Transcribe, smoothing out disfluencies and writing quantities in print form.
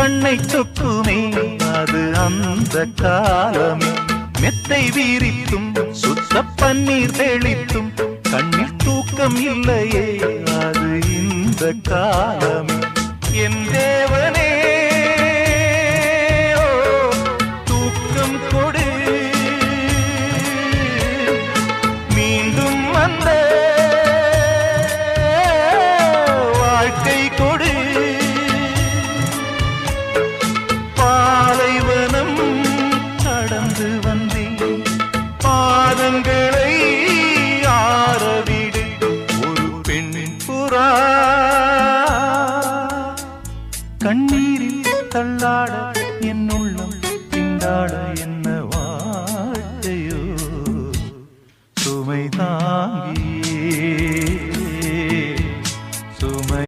கண்ணை சொக்குமே அது அந்த காலமே மெத்தை வீரித்தும் சுத்த பன்னீர் தெளித்தும் கண்ணில் தூக்கம் இல்லையே அது இந்த காலமே என் தேவனே தூக்கம் கொடு மீண்டும் வந்த வாழ்க்கை கொடு பாலைவனம் கடந்து வந்தேன் பாதங்களை ஆரவிடு ஒரு பெண் புறா கண்ணீரில் தள்ளாட